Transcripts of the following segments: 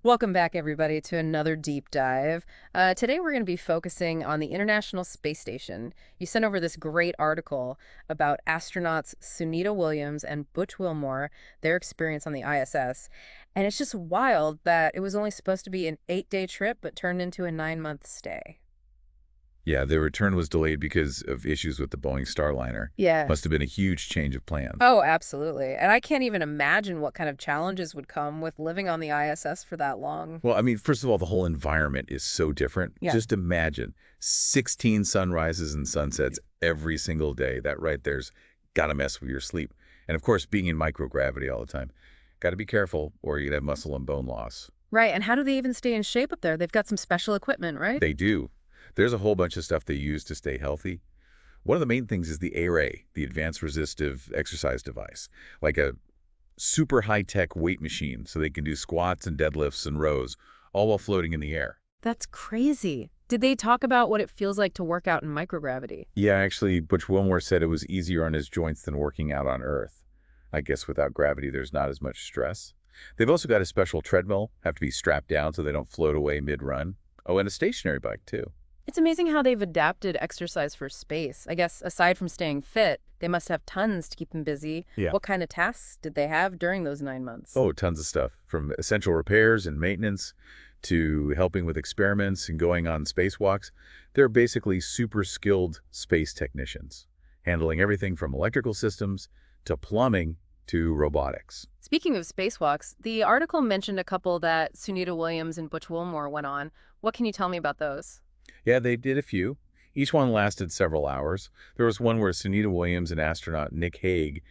Welcome back, everybody, to another deep dive. Today, we're going to be focusing on the International Space Station. You sent over this great article about astronauts Sunita Williams and Butch Wilmore, their experience on the ISS. And it's just wild that it was only supposed to be an 8-day trip, but turned into a 9-month stay. Yeah, the return was delayed because of issues with the Boeing Starliner. Yeah. Must have been a huge change of plans. Oh, absolutely. And I can't even imagine what kind of challenges would come with living on the ISS for that long. Well, I mean, first of all, the whole environment is so different. Yeah. Just imagine 16 sunrises and sunsets every single day. That right there's got to mess with your sleep. And of course, being in microgravity all the time. Got to be careful or you'd have muscle and bone loss. Right. And how do they even stay in shape up there? They've got some special equipment, right? They do. There's a whole bunch of stuff they use to stay healthy. One of the main things is the ARA, the Advanced Resistive Exercise Device, like a super high-tech weight machine so they can do squats and deadlifts and rows, all while floating in the air. That's crazy. Did they talk about what it feels like to work out in microgravity? Yeah, actually, Butch Wilmore said it was easier on his joints than working out on Earth. I guess without gravity, there's not as much stress. They've also got a special treadmill, have to be strapped down so they don't float away mid-run. Oh, and a stationary bike, too. It's amazing how they've adapted exercise for space. I guess aside from staying fit, they must have tons to keep them busy. Yeah. What kind of tasks did they have during those 9 months? Oh, tons of stuff, from essential repairs and maintenance to helping with experiments and going on spacewalks. They're basically super skilled space technicians, handling everything from electrical systems to plumbing to robotics. Speaking of spacewalks, the article mentioned a couple that Sunita Williams and Butch Wilmore went on. What can you tell me about those? Yeah, they did a few. Each one lasted several hours. There was one where Sunita Williams and astronaut Nick Hague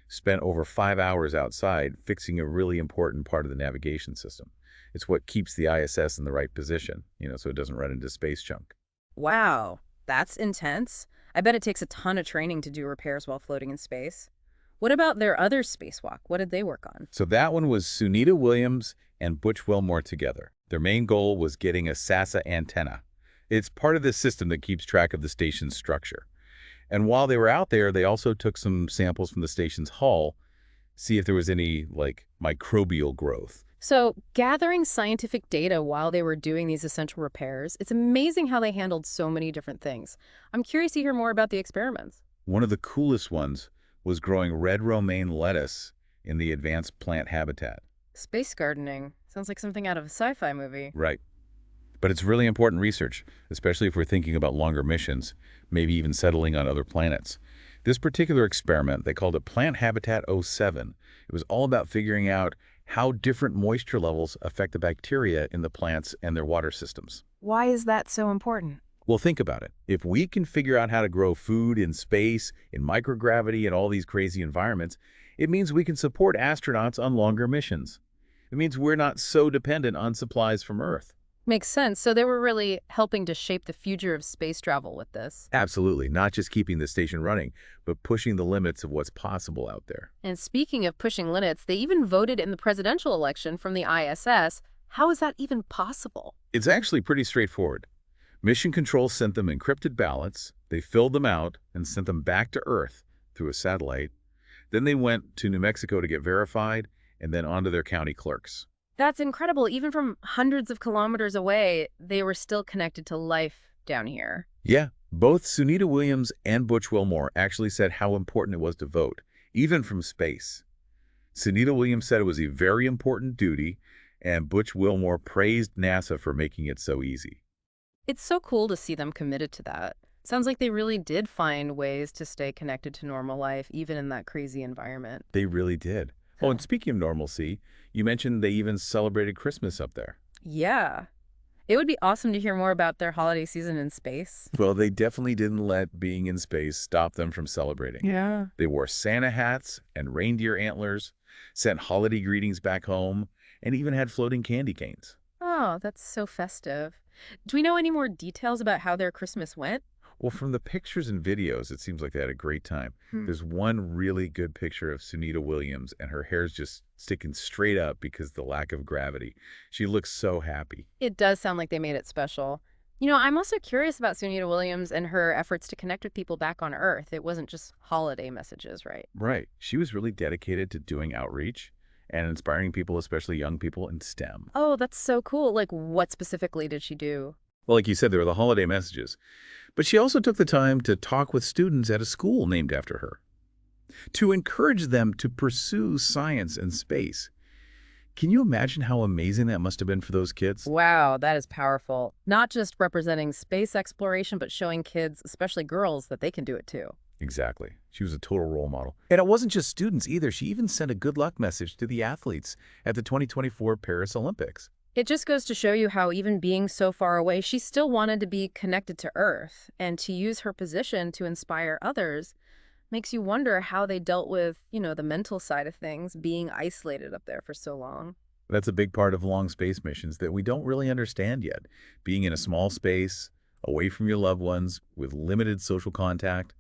spent over 5 hours outside fixing a really important part of the navigation system. It's what keeps the ISS in the right position, so it doesn't run into space junk. Wow, that's intense. I bet it takes a ton of training to do repairs while floating in space. What about their other spacewalk? What did they work on? So that one was Sunita Williams and Butch Wilmore together. Their main goal was getting a NASA antenna. It's part of the system that keeps track of the station's structure. And while they were out there, they also took some samples from the station's hull, see if there was any, microbial growth. So, gathering scientific data while they were doing these essential repairs, it's amazing how they handled so many different things. I'm curious to hear more about the experiments. One of the coolest ones was growing red romaine lettuce in the advanced plant habitat. Space gardening. Sounds like something out of a sci-fi movie. Right. But it's really important research, especially if we're thinking about longer missions, maybe even settling on other planets. This particular experiment, they called it Plant Habitat '07. It was all about figuring out how different moisture levels affect the bacteria in the plants and their water systems. Why is that so important? Well, think about it. If we can figure out how to grow food in space, in microgravity, and all these crazy environments, it means we can support astronauts on longer missions. It means we're not so dependent on supplies from Earth. Makes sense. So they were really helping to shape the future of space travel with this. Absolutely. Not just keeping the station running, but pushing the limits of what's possible out there. And speaking of pushing limits, they even voted in the presidential election from the ISS. How is that even possible? It's actually pretty straightforward. Mission Control sent them encrypted ballots. They filled them out and sent them back to Earth through a satellite. Then they went to New Mexico to get verified and then on to their county clerks. That's incredible. Even from hundreds of kilometers away, they were still connected to life down here. Yeah, both Sunita Williams and Butch Wilmore actually said how important it was to vote, even from space. Sunita Williams said it was a very important duty, and Butch Wilmore praised NASA for making it so easy. It's so cool to see them committed to that. Sounds like they really did find ways to stay connected to normal life, even in that crazy environment. They really did. Oh, and speaking of normalcy, you mentioned they even celebrated Christmas up there. Yeah. It would be awesome to hear more about their holiday season in space. Well, they definitely didn't let being in space stop them from celebrating. Yeah. They wore Santa hats and reindeer antlers, sent holiday greetings back home, and even had floating candy canes. Oh, that's so festive. Do we know any more details about how their Christmas went? Well, from the pictures and videos, it seems like they had a great time. There's one really good picture of Sunita Williams, and her hair's just sticking straight up because of the lack of gravity. She looks so happy. It does sound like they made it special. I'm also curious about Sunita Williams and her efforts to connect with people back on Earth. It wasn't just holiday messages, right? Right. She was really dedicated to doing outreach, and inspiring people, especially young people, in STEM. Oh, that's so cool. Like, what specifically did she do? Well, like you said, there were the holiday messages. But she also took the time to talk with students at a school named after her, to encourage them to pursue science and space. Can you imagine how amazing that must have been for those kids? Wow, that is powerful. Not just representing space exploration, but showing kids, especially girls, that they can do it too. Exactly. She was a total role model. And it wasn't just students either. She even sent a good luck message to the athletes at the 2024 Paris Olympics. It just goes to show you how even being so far away, she still wanted to be connected to Earth, and to use her position to inspire others makes you wonder how they dealt with, the mental side of things, being isolated up there for so long. That's a big part of long space missions that we don't really understand yet. Being in a small space, away from your loved ones, with limited social contact,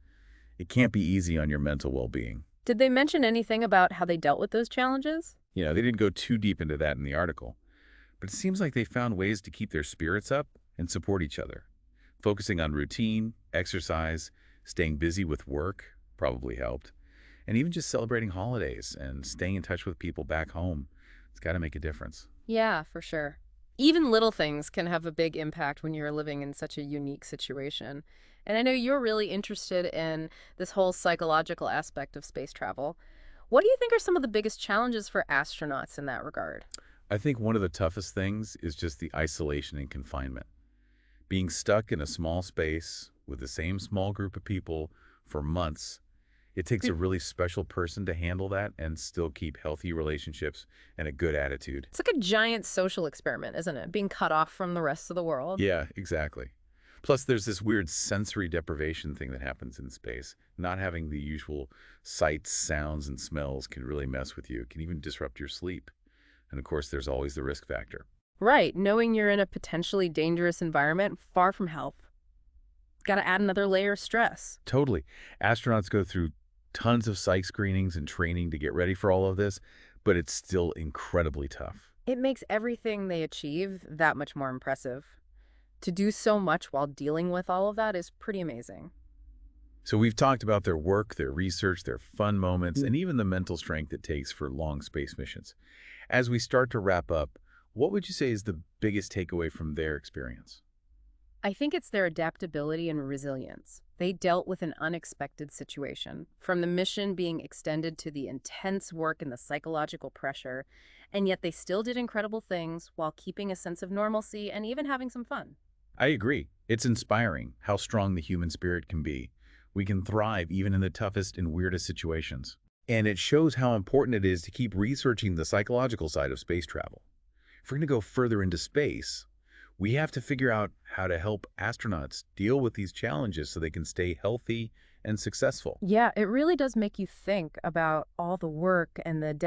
it can't be easy on your mental well-being. Did they mention anything about how they dealt with those challenges? They didn't go too deep into that in the article, but it seems like they found ways to keep their spirits up and support each other. Focusing on routine, exercise, staying busy with work probably helped, and even just celebrating holidays and staying in touch with people back home. It's got to make a difference. Yeah, for sure. Even little things can have a big impact when you're living in such a unique situation. And I know you're really interested in this whole psychological aspect of space travel. What do you think are some of the biggest challenges for astronauts in that regard? I think one of the toughest things is just the isolation and confinement. Being stuck in a small space with the same small group of people for months, it takes a really special person to handle that and still keep healthy relationships and a good attitude. It's like a giant social experiment, isn't it? Being cut off from the rest of the world. Yeah, exactly. Plus, there's this weird sensory deprivation thing that happens in space. Not having the usual sights, sounds, and smells can really mess with you. It can even disrupt your sleep. And of course, there's always the risk factor. Right, knowing you're in a potentially dangerous environment, far from help. Got to add another layer of stress. Totally. Astronauts go through tons of psych screenings and training to get ready for all of this, but it's still incredibly tough. It makes everything they achieve that much more impressive. To do so much while dealing with all of that is pretty amazing. So we've talked about their work, their research, their fun moments, and even the mental strength it takes for long space missions. As we start to wrap up, what would you say is the biggest takeaway from their experience? I think it's their adaptability and resilience. They dealt with an unexpected situation, from the mission being extended to the intense work and the psychological pressure, and yet they still did incredible things while keeping a sense of normalcy and even having some fun. I agree. It's inspiring how strong the human spirit can be. We can thrive even in the toughest and weirdest situations. And it shows how important it is to keep researching the psychological side of space travel. If we're going to go further into space, we have to figure out how to help astronauts deal with these challenges so they can stay healthy and successful. Yeah, it really does make you think about all the work and the